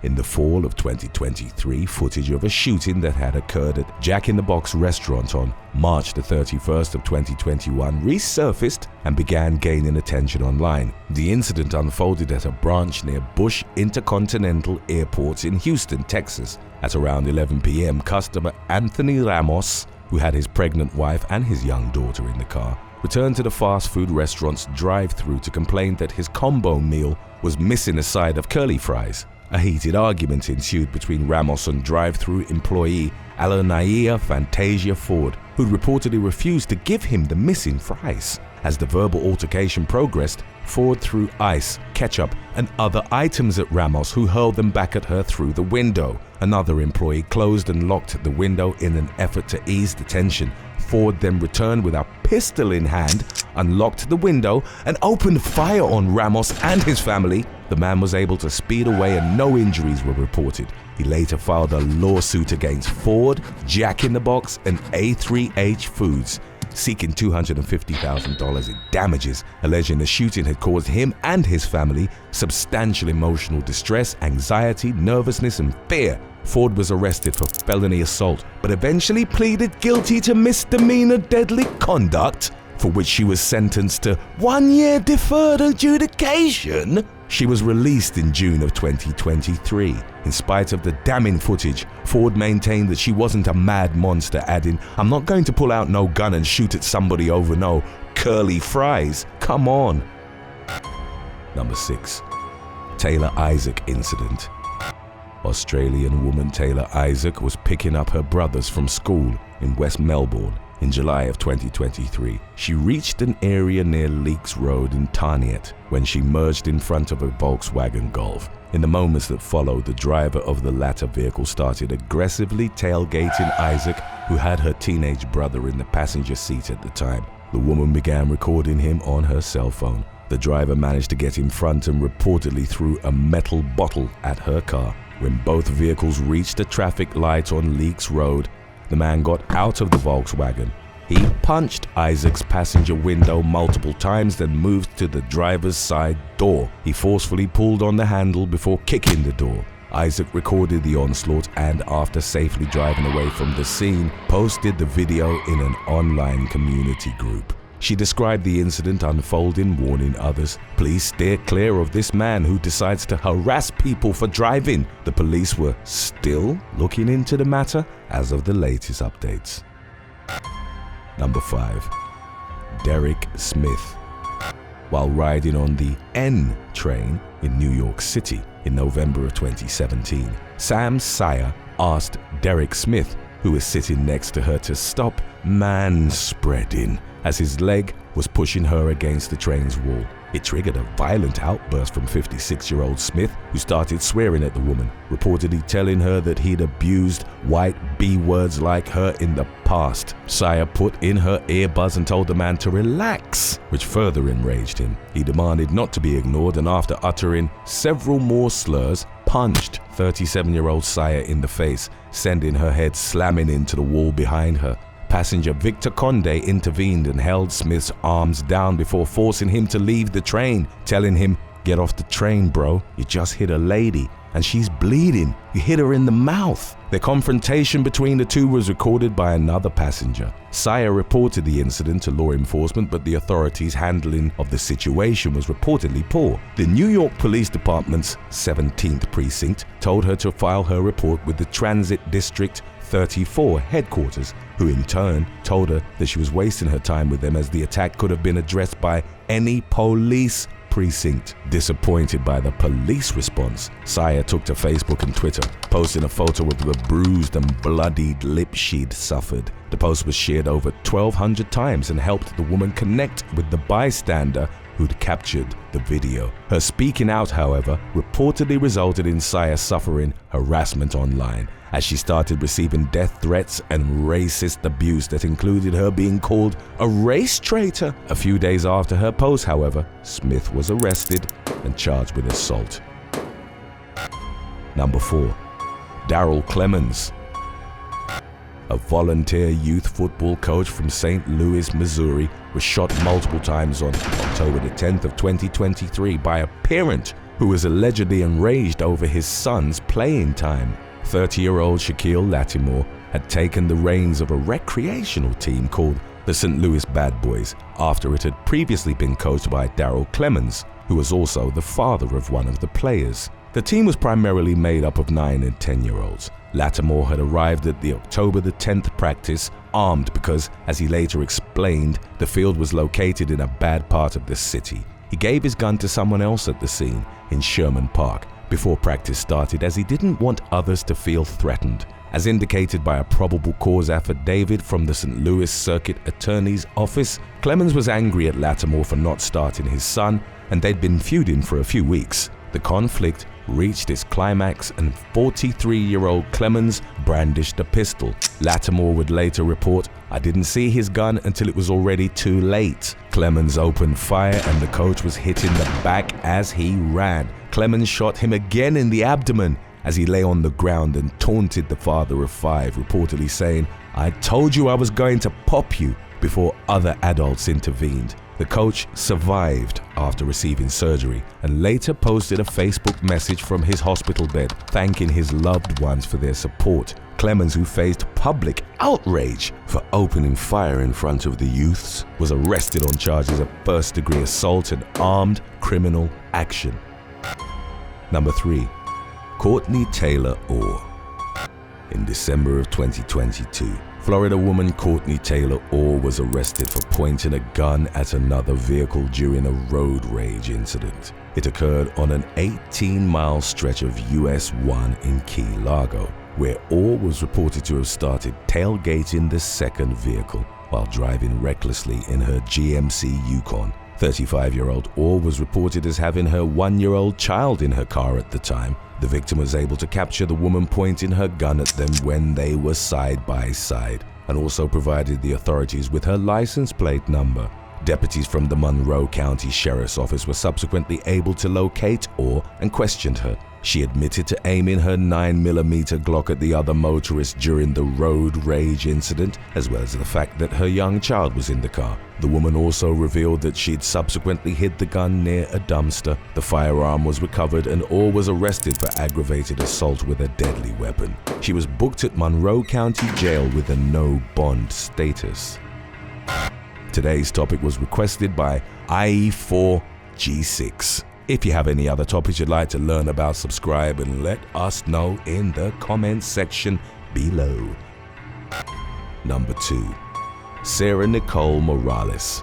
In the fall of 2023, footage of a shooting that had occurred at Jack in the Box restaurant on March the 31st of 2021 resurfaced and began gaining attention online. The incident unfolded at a branch near Bush Intercontinental Airport in Houston, Texas. At around 11 p.m., customer Anthony Ramos, who had his pregnant wife and his young daughter in the car, returned to the fast food restaurant's drive-thru to complain that his combo meal was missing a side of curly fries. A heated argument ensued between Ramos and drive-thru employee Alanaya Fantasia Ford, who reportedly refused to give him the missing fries. As the verbal altercation progressed, Ford threw ice, ketchup, and other items at Ramos, who hurled them back at her through the window. Another employee closed and locked the window in an effort to ease the tension. Ford then returned with a pistol in hand, unlocked the window, and opened fire on Ramos and his family. The man was able to speed away and no injuries were reported. He later filed a lawsuit against Ford, Jack in the Box, and A3H Foods, seeking $250,000 in damages, alleging the shooting had caused him and his family substantial emotional distress, anxiety, nervousness, and fear. Ford was arrested for felony assault, but eventually pleaded guilty to misdemeanor deadly conduct, for which she was sentenced to 1 year deferred adjudication. She was released in June of 2023. In spite of the damning footage, Ford maintained that she wasn't a mad monster, adding, "I'm not going to pull out no gun and shoot at somebody over no curly fries. Come on." Number 6. Taylor Isaac incident. Australian woman Taylor Isaac was picking up her brothers from school in West Melbourne in July of 2023. She reached an area near Leeks Road in Tarniet when she merged in front of a Volkswagen Golf. In the moments that followed, the driver of the latter vehicle started aggressively tailgating Isaac, who had her teenage brother in the passenger seat at the time. The woman began recording him on her cell phone. The driver managed to get in front and reportedly threw a metal bottle at her car. When both vehicles reached a traffic light on Leeks Road, the man got out of the Volkswagen. He punched Isaac's passenger window multiple times, then moved to the driver's side door. He forcefully pulled on the handle before kicking the door. Isaac recorded the onslaught and, after safely driving away from the scene, posted the video in an online community group. She described the incident unfolding, warning others, "Please steer clear of this man who decides to harass people for driving." The police were still looking into the matter as of the latest updates. Number 5. Derek Smith. While riding on the N train in New York City in November of 2017, Sam Sayer asked Derek Smith, who was sitting next to her, to stop manspreading as his leg was pushing her against the train's wall. It triggered a violent outburst from 56-year-old Smith, who started swearing at the woman, reportedly telling her that he'd abused white B-words like her in the past. Sayer put in her earbuds and told the man to relax, which further enraged him. He demanded not to be ignored, and after uttering several more slurs, punched 37-year-old Sayer in the face, sending her head slamming into the wall behind her. Passenger Victor Conde intervened and held Smith's arms down before forcing him to leave the train, telling him, "Get off the train, bro. You just hit a lady and she's bleeding. You hit her in the mouth." The confrontation between the two was recorded by another passenger. Sayer reported the incident to law enforcement, but the authorities' handling of the situation was reportedly poor. The New York Police Department's 17th Precinct told her to file her report with the Transit District 34 headquarters, who in turn told her that she was wasting her time with them as the attack could have been addressed by any police precinct. Disappointed by the police response, Sayer took to Facebook and Twitter, posting a photo of the bruised and bloodied lip she'd suffered. The post was shared over 1,200 times and helped the woman connect with the bystander who'd captured the video. Her speaking out, however, reportedly resulted in Sayer suffering harassment online, as she started receiving death threats and racist abuse that included her being called a race traitor. A few days after her post, however, Smith was arrested and charged with assault. Number 4. Daryl Clemens. A volunteer youth football coach from St. Louis, Missouri, was shot multiple times on October the 10th of 2023 by a parent who was allegedly enraged over his son's playing time. 30-year-old Shaquille Lattimore had taken the reins of a recreational team called the St. Louis Bad Boys after it had previously been coached by Darryl Clemens, who was also the father of one of the players. The team was primarily made up of 9 and 10-year-olds. Lattimore had arrived at the October the 10th practice armed because, as he later explained, the field was located in a bad part of the city. He gave his gun to someone else at the scene in Sherman Park before practice started, as he didn't want others to feel threatened. As indicated by a probable cause affidavit from the St. Louis Circuit Attorney's Office, Clemens was angry at Lattimore for not starting his son, and they'd been feuding for a few weeks. The conflict reached its climax and 43-year-old Clemens brandished a pistol. Lattimore would later report, "I didn't see his gun until it was already too late." Clemens opened fire and the coach was hit in the back as he ran. Clemens shot him again in the abdomen as he lay on the ground and taunted the father of 5, reportedly saying, "I told you I was going to pop you," before other adults intervened. The coach survived after receiving surgery and later posted a Facebook message from his hospital bed thanking his loved ones for their support. Clemens, who faced public outrage for opening fire in front of the youths, was arrested on charges of first-degree assault and armed criminal action. Number 3. Courtney Taylor Orr. In December of 2022, Florida woman Courtney Taylor Orr was arrested for pointing a gun at another vehicle during a road rage incident. It occurred on an 18-mile stretch of US 1 in Key Largo, where Orr was reported to have started tailgating the second vehicle while driving recklessly in her GMC Yukon. 35-year-old Orr was reported as having her 1-year-old child in her car at the time. The victim was able to capture the woman pointing her gun at them when they were side by side, and also provided the authorities with her license plate number. Deputies from the Monroe County Sheriff's Office were subsequently able to locate Orr and questioned her. She admitted to aiming her 9mm Glock at the other motorist during the road rage incident, as well as the fact that her young child was in the car. The woman also revealed that she'd subsequently hid the gun near a dumpster. The firearm was recovered and Orr was arrested for aggravated assault with a deadly weapon. She was booked at Monroe County Jail with a no bond status. Today's topic was requested by IE4G6. If you have any other topics you'd like to learn about, subscribe and let us know in the comments section below. Number 2. Sarah Nicole Morales.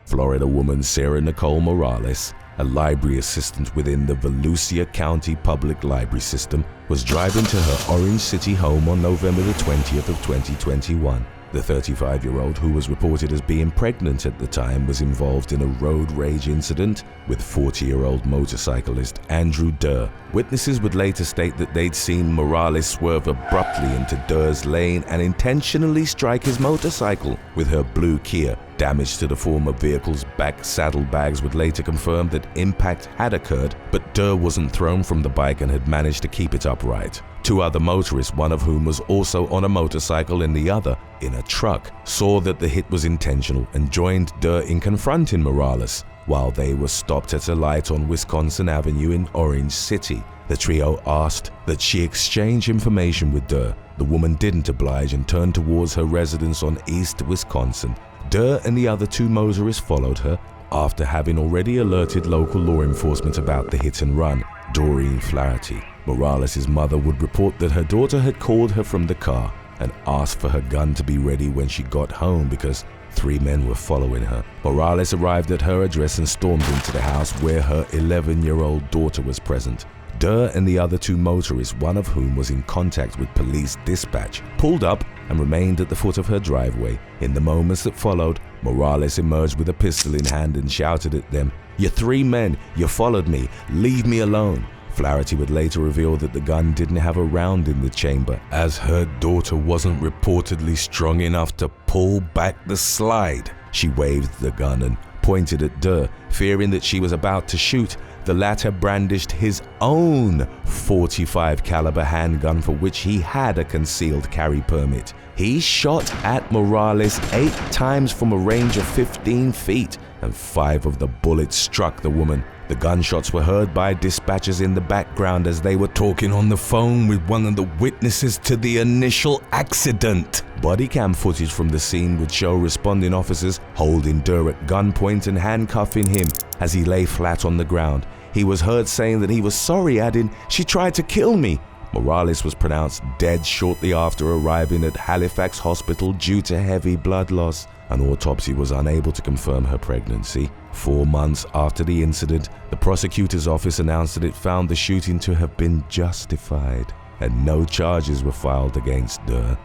Florida woman Sarah Nicole Morales, a library assistant within the Volusia County Public Library System, was driving to her Orange City home on November the 20th of 2021. The 35-year-old, who was reported as being pregnant at the time, was involved in a road rage incident with 40-year-old motorcyclist Andrew Durr. Witnesses would later state that they'd seen Morales swerve abruptly into Durr's lane and intentionally strike his motorcycle with her blue Kia. Damage to the former vehicle's back saddlebags would later confirm that impact had occurred, but Durr wasn't thrown from the bike and had managed to keep it upright. 2 other motorists, one of whom was also on a motorcycle and the other in a truck, saw that the hit was intentional and joined Durr in confronting Morales while they were stopped at a light on Wisconsin Avenue in Orange City. The trio asked that she exchange information with Durr. The woman didn't oblige and turned towards her residence on East Wisconsin. Durr and the other 2 motorists followed her after having already alerted local law enforcement about the hit and run. Doreen Flaherty, Morales' mother, would report that her daughter had called her from the car and asked for her gun to be ready when she got home because 3 men were following her. Morales arrived at her address and stormed into the house where her 11-year-old daughter was present. Durr and the other 2 motorists, one of whom was in contact with police dispatch, pulled up and remained at the foot of her driveway. In the moments that followed, Morales emerged with a pistol in hand and shouted at them, "You 3 men, you followed me, leave me alone." Flaherty would later reveal that the gun didn't have a round in the chamber, as her daughter wasn't reportedly strong enough to pull back the slide. She waved the gun and pointed at Durr, fearing that she was about to shoot. The latter brandished his own .45 caliber handgun for which he had a concealed carry permit. He shot at Morales 8 times from a range of 15 feet, and 5 of the bullets struck the woman, The gunshots were heard by dispatchers in the background as they were talking on the phone with one of the witnesses to the initial accident. Body cam footage from the scene would show responding officers holding Durr at gunpoint and handcuffing him as he lay flat on the ground. He was heard saying that he was sorry, adding, "She tried to kill me." Morales was pronounced dead shortly after arriving at Halifax Hospital due to heavy blood loss. An autopsy was unable to confirm her pregnancy. 4 months after the incident, the prosecutor's office announced that it found the shooting to have been justified and no charges were filed against Durr.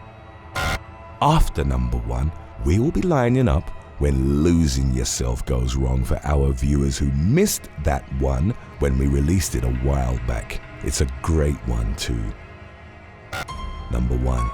After number 1, we will be lining up when losing yourself goes wrong for our viewers who missed that one when we released it a while back. It's a great one too. Number 1.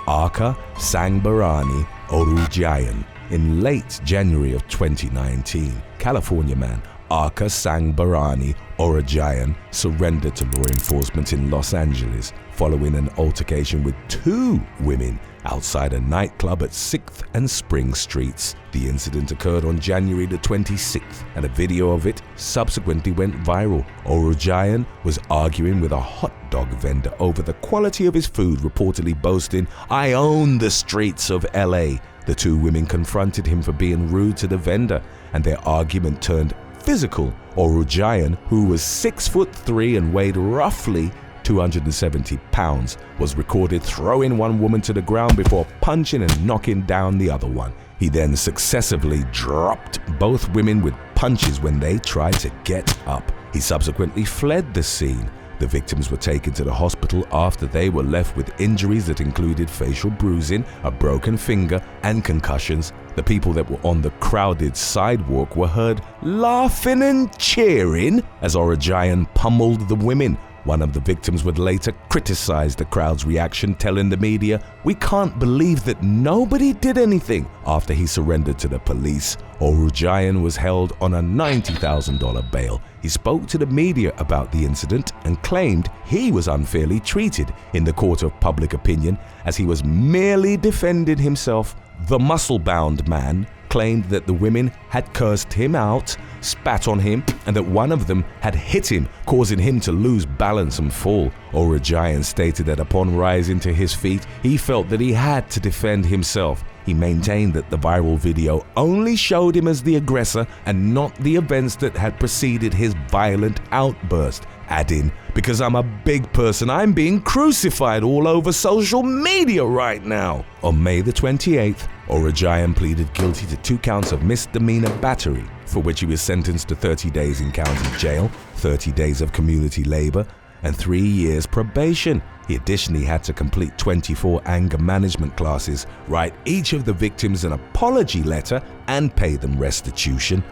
Arka Sangbarani Orujayan. In late January of 2019, California man Arka Sangbarani Orujayan surrendered to law enforcement in Los Angeles following an altercation with 2 women outside a nightclub at 6th and Spring Streets. The incident occurred on January the 26th, and a video of it subsequently went viral. Orujayan was arguing with a hot dog vendor over the quality of his food, reportedly boasting, "I own the streets of LA." The 2 women confronted him for being rude to the vendor, and their argument turned physical. Orujayan, who was 6'3" and weighed roughly 270 pounds, was recorded throwing one woman to the ground before punching and knocking down the other one. He then successively dropped both women with punches when they tried to get up. He subsequently fled the scene. The victims were taken to the hospital after they were left with injuries that included facial bruising, a broken finger, and concussions. The people that were on the crowded sidewalk were heard laughing and cheering as Orujayan pummeled the women. One of the victims would later criticize the crowd's reaction, telling the media, "We can't believe that nobody did anything." After he surrendered to the police, Orujayan was held on a $90,000 bail. He spoke to the media about the incident and claimed he was unfairly treated in the court of public opinion as he was merely defending himself. The muscle-bound man claimed that the women had cursed him out, spat on him, and that one of them had hit him, causing him to lose balance and fall. Orujayan stated that upon rising to his feet, he felt that he had to defend himself. He maintained that the viral video only showed him as the aggressor and not the events that had preceded his violent outburst, adding, "Because I'm a big person, I'm being crucified all over social media right now." On May the 28th, Orujayan pleaded guilty to 2 counts of misdemeanor battery, for which he was sentenced to 30 days in county jail, 30 days of community labor, and 3 years probation. He additionally had to complete 24 anger management classes, write each of the victims an apology letter, and pay them restitution.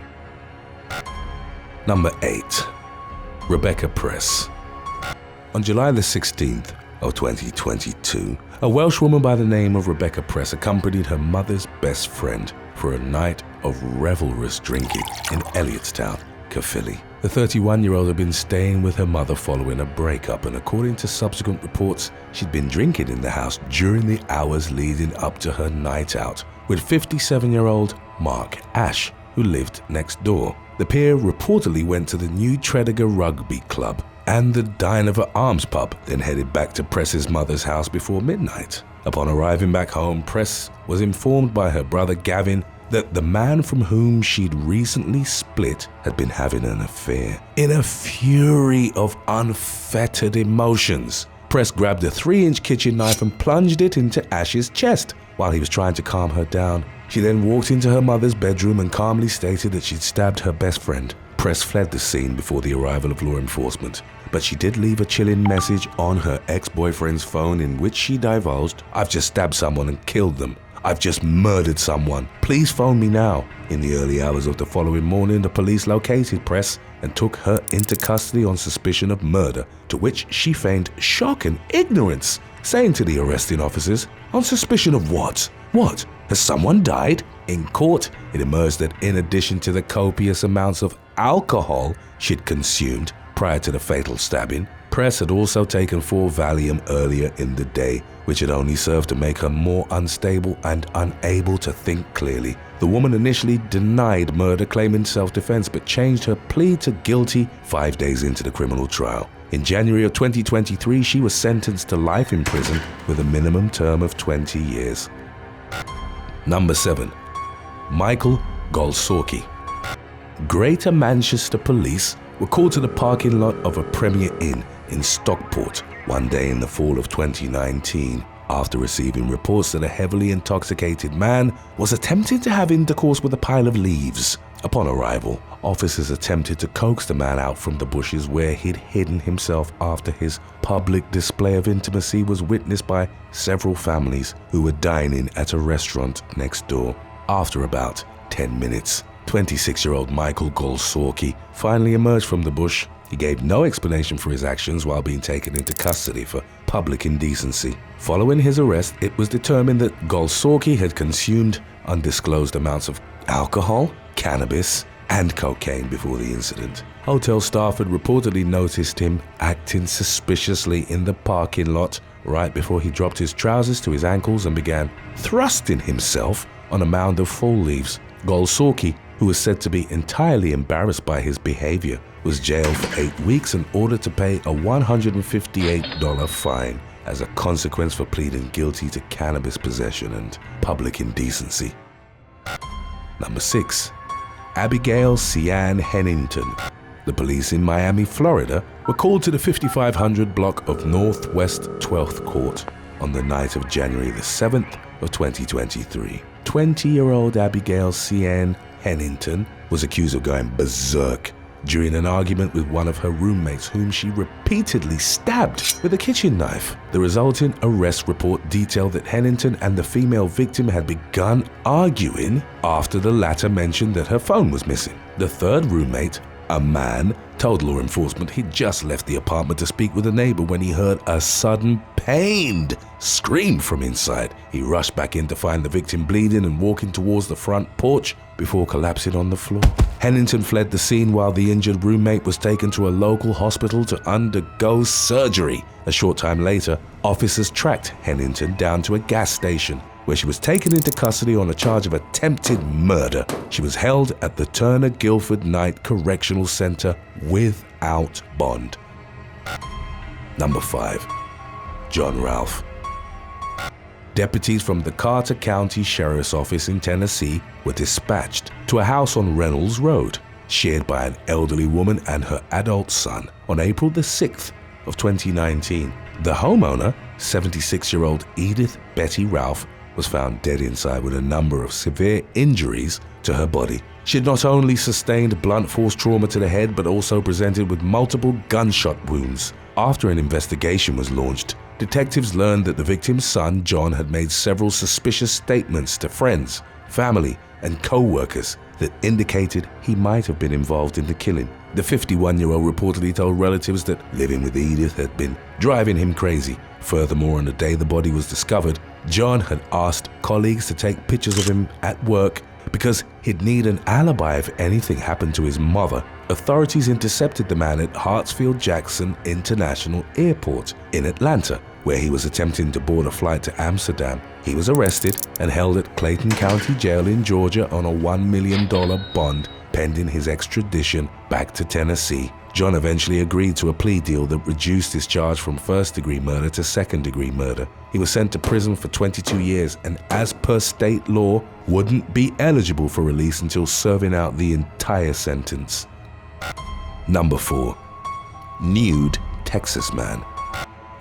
Number 8. Rebecca Press. On July the 16th of 2022, a Welsh woman by the name of Rebecca Press accompanied her mother's best friend for a night of revelrous drinking in Elliotstown, Caerphilly. The 31-year-old had been staying with her mother following a breakup, and according to subsequent reports, she'd been drinking in the house during the hours leading up to her night out with 57-year-old Mark Ash, who lived next door. The pair reportedly went to the New Tredegar Rugby Club and the Dynevor Arms pub, then headed back to Press's mother's house before midnight. Upon arriving back home, Press was informed by her brother Gavin that the man from whom she'd recently split had been having an affair. In a fury of unfettered emotions, Press grabbed a 3-inch kitchen knife and plunged it into Ash's chest while he was trying to calm her down. She then walked into her mother's bedroom and calmly stated that she'd stabbed her best friend. Press fled the scene before the arrival of law enforcement, but she did leave a chilling message on her ex-boyfriend's phone in which she divulged, "I've just stabbed someone and killed them. I've just murdered someone. Please phone me now." In the early hours of the following morning, the police located Press and took her into custody on suspicion of murder, to which she feigned shock and ignorance, saying to the arresting officers, "On suspicion of what? What? Has someone died?" In court, it emerged that in addition to the copious amounts of alcohol she'd consumed prior to the fatal stabbing, Press had also taken 4 Valium earlier in the day, which had only served to make her more unstable and unable to think clearly. The The woman initially denied murder, claiming self-defense, but changed her plea to guilty 5 days into the criminal trial. In January of 2023, she was sentenced to life in prison with a minimum term of 20 years. Number 7. Michael Golsorki. Greater Manchester Police were called to the parking lot of a Premier Inn in Stockport one day in the fall of 2019 after receiving reports that a heavily intoxicated man was attempting to have intercourse with a pile of leaves. Upon arrival, officers attempted to coax the man out from the bushes where he'd hidden himself after his public display of intimacy was witnessed by several families who were dining at a restaurant next door. After about 10 minutes, 26-year-old Michael Golsorki finally emerged from the bush. He gave no explanation for his actions while being taken into custody for public indecency. Following his arrest, it was determined that Golsorki had consumed undisclosed amounts of alcohol, cannabis, and cocaine before the incident. Hotel staff had reportedly noticed him acting suspiciously in the parking lot right before he dropped his trousers to his ankles and began thrusting himself on a mound of fall leaves. Golsorki, who was said to be entirely embarrassed by his behavior, was jailed for 8 weeks and ordered to pay a $158 fine as a consequence for pleading guilty to cannabis possession and public indecency. Number 6. Abigail Cian Hennington. The police in Miami, Florida were called to the 5500 block of Northwest 12th Court on the night of January the 7th of 2023. 20-year-old Abigail Cian Hennington was accused of going berserk during an argument with one of her roommates whom she repeatedly stabbed with a kitchen knife. The resulting arrest report detailed that Hennington and the female victim had begun arguing after the latter mentioned that her phone was missing. The third roommate, a man, told law enforcement he'd just left the apartment to speak with a neighbor when he heard a sudden pained scream from inside. He rushed back in to find the victim bleeding and walking towards the front porch before collapsing on the floor. Hennington fled the scene while the injured roommate was taken to a local hospital to undergo surgery. A short time later, officers tracked Hennington down to a gas station where she was taken into custody on a charge of attempted murder. She was held at the Turner Guilford Night Correctional Center without bond. Number 5. John Ralph. Deputies from the Carter County Sheriff's Office in Tennessee were dispatched to a house on Reynolds Road, shared by an elderly woman and her adult son, on April the 6th of 2019. The homeowner, 76-year-old Edith Betty Ralph, was found dead inside with a number of severe injuries to her body. She had not only sustained blunt force trauma to the head, but also presented with multiple gunshot wounds. After an investigation was launched, detectives learned that the victim's son, John, had made several suspicious statements to friends, family, and co-workers that indicated he might have been involved in the killing. The 51-year-old reportedly told relatives that living with Edith had been driving him crazy. Furthermore, on the day the body was discovered, John had asked colleagues to take pictures of him at work because he'd need an alibi if anything happened to his mother. Authorities intercepted the man at Hartsfield-Jackson International Airport in Atlanta, where he was attempting to board a flight to Amsterdam. He was arrested and held at Clayton County Jail in Georgia on a $1 million bond pending his extradition back to Tennessee. John eventually agreed to a plea deal that reduced his charge from first-degree murder to second-degree murder. He was sent to prison for 22 years and, as per state law, wouldn't be eligible for release until serving out the entire sentence. Number 4. Nude Texas Man.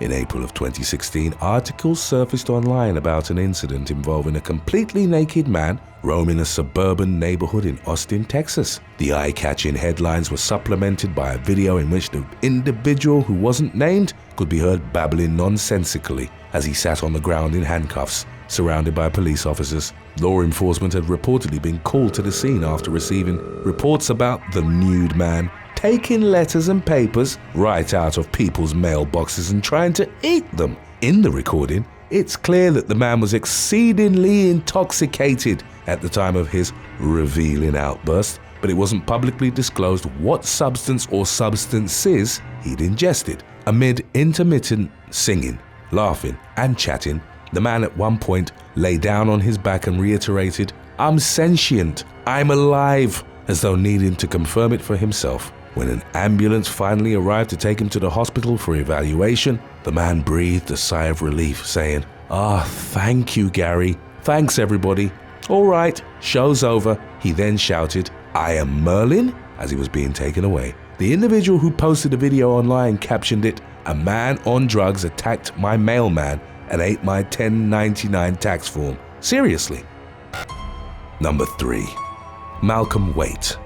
In April of 2016, articles surfaced online about an incident involving a completely naked man roaming a suburban neighborhood in Austin, Texas. The eye-catching headlines were supplemented by a video in which the individual, who wasn't named, could be heard babbling nonsensically as he sat on the ground in handcuffs, surrounded by police officers. Law enforcement had reportedly been called to the scene after receiving reports about the nude man taking letters and papers right out of people's mailboxes and trying to eat them. In the recording, it's clear that the man was exceedingly intoxicated at the time of his revealing outburst, but it wasn't publicly disclosed what substance or substances he'd ingested. Amid intermittent singing, laughing, and chatting, the man at one point lay down on his back and reiterated, I'm sentient. I'm alive," as though needing to confirm it for himself. When an ambulance finally arrived to take him to the hospital for evaluation, the man breathed a sigh of relief, saying, "Thank you, Gary. Thanks, everybody. All right, show's over." He then shouted, "I am Merlin," as he was being taken away. The individual who posted the video online captioned it, "A man on drugs attacked my mailman and ate my $10.99 tax form. Seriously." Number 3. Malcolm Waite.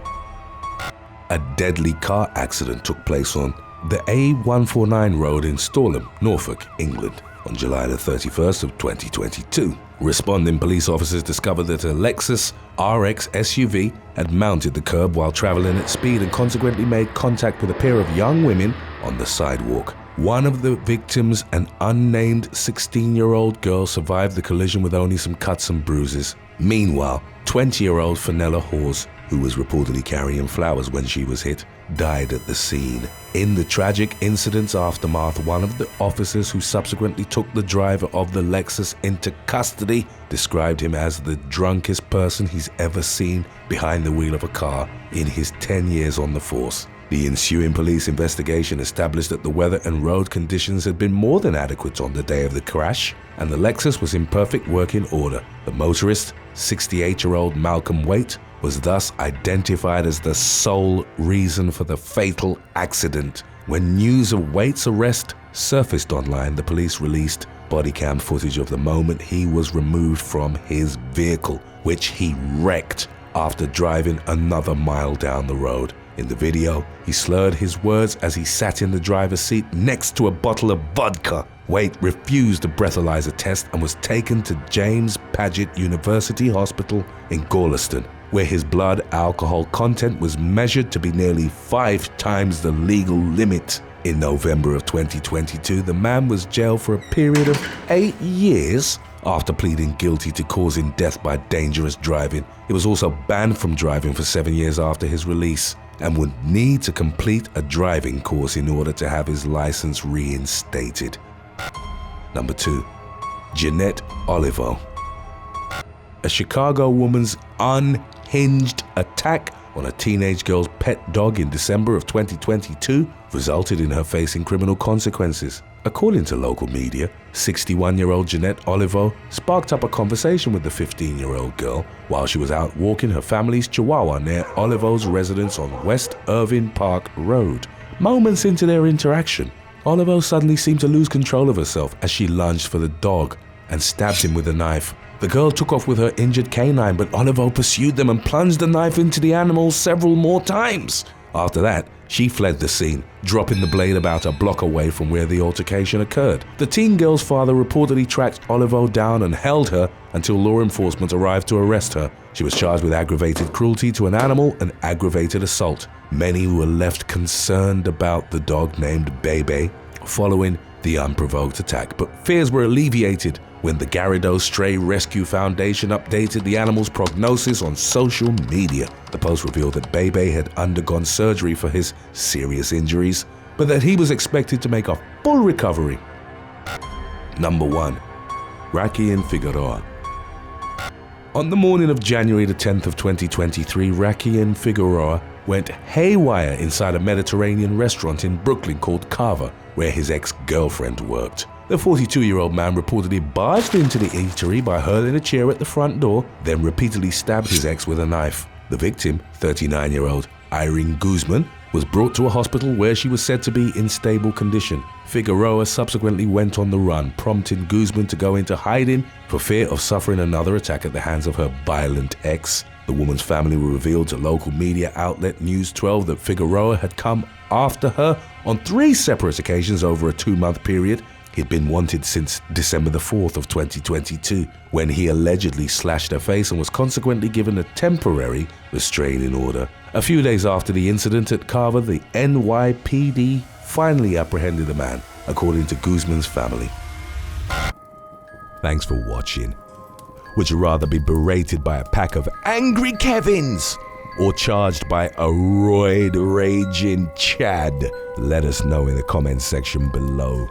A deadly car accident took place on the A149 road in Stalham, Norfolk, England, on July the 31st of 2022. Responding police officers discovered that a Lexus RX SUV had mounted the curb while traveling at speed and consequently made contact with a pair of young women on the sidewalk. One of the victims, an unnamed 16-year-old girl, survived the collision with only some cuts and bruises. Meanwhile, 20-year-old Fenella Hawes, who was reportedly carrying flowers when she was hit, died at the scene. In the tragic incident's aftermath, one of the officers who subsequently took the driver of the Lexus into custody described him as the drunkest person he's ever seen behind the wheel of a car in his 10 years on the force. The ensuing police investigation established that the weather and road conditions had been more than adequate on the day of the crash, and the Lexus was in perfect working order. The motorist, 68-year-old Malcolm Waite, was thus identified as the sole reason for the fatal accident. When news of Waite's arrest surfaced online, the police released body cam footage of the moment he was removed from his vehicle, which he wrecked after driving another mile down the road. In the video, he slurred his words as he sat in the driver's seat next to a bottle of vodka. Waite refused a breathalyzer test and was taken to James Paget University Hospital in Gorleston, where his blood alcohol content was measured to be nearly 5 times the legal limit. In November of 2022, the man was jailed for a period of 8 years after pleading guilty to causing death by dangerous driving. He was also banned from driving for 7 years after his release and would need to complete a driving course in order to have his license reinstated. Number 2. Jeanette Olivo. A Chicago woman's unhinged attack on a teenage girl's pet dog in December of 2022 resulted in her facing criminal consequences. According to local media, 61-year-old Jeanette Olivo sparked up a conversation with the 15-year-old girl while she was out walking her family's Chihuahua near Olivo's residence on West Irving Park Road. Moments into their interaction, Olivo suddenly seemed to lose control of herself as she lunged for the dog and stabbed him with a knife. The girl took off with her injured canine, but Olivo pursued them and plunged the knife into the animal several more times. After that, she fled the scene, dropping the blade about a block away from where the altercation occurred. The teen girl's father reportedly tracked Olivo down and held her until law enforcement arrived to arrest her. She was charged with aggravated cruelty to an animal and aggravated assault. Many were left concerned about the dog named Bebe following the unprovoked attack, but fears were alleviated when the Garrido Stray Rescue Foundation updated the animal's prognosis on social media. The post revealed that Bebe had undergone surgery for his serious injuries, but that he was expected to make a full recovery. Number 1. Rakian Figueroa. On the morning of January the 10th of 2023, Rakian Figueroa went haywire inside a Mediterranean restaurant in Brooklyn called Cava, where his ex-girlfriend worked. The 42-year-old man reportedly barged into the eatery by hurling a chair at the front door, then repeatedly stabbed his ex with a knife. The victim, 39-year-old Irene Guzman, was brought to a hospital where she was said to be in stable condition. Figueroa subsequently went on the run, prompting Guzman to go into hiding for fear of suffering another attack at the hands of her violent ex. The woman's family revealed to local media outlet News 12 that Figueroa had come after her on 3 separate occasions over a 2-month period. He'd been wanted since December the 4th of 2022, when he allegedly slashed her face and was consequently given a temporary restraining order. A few days after the incident at Cava, the NYPD finally apprehended the man, according to Guzman's family. Thanks for watching. Would you rather be berated by a pack of angry Kevins or charged by a roid-raging Chad? Let us know in the comments section below.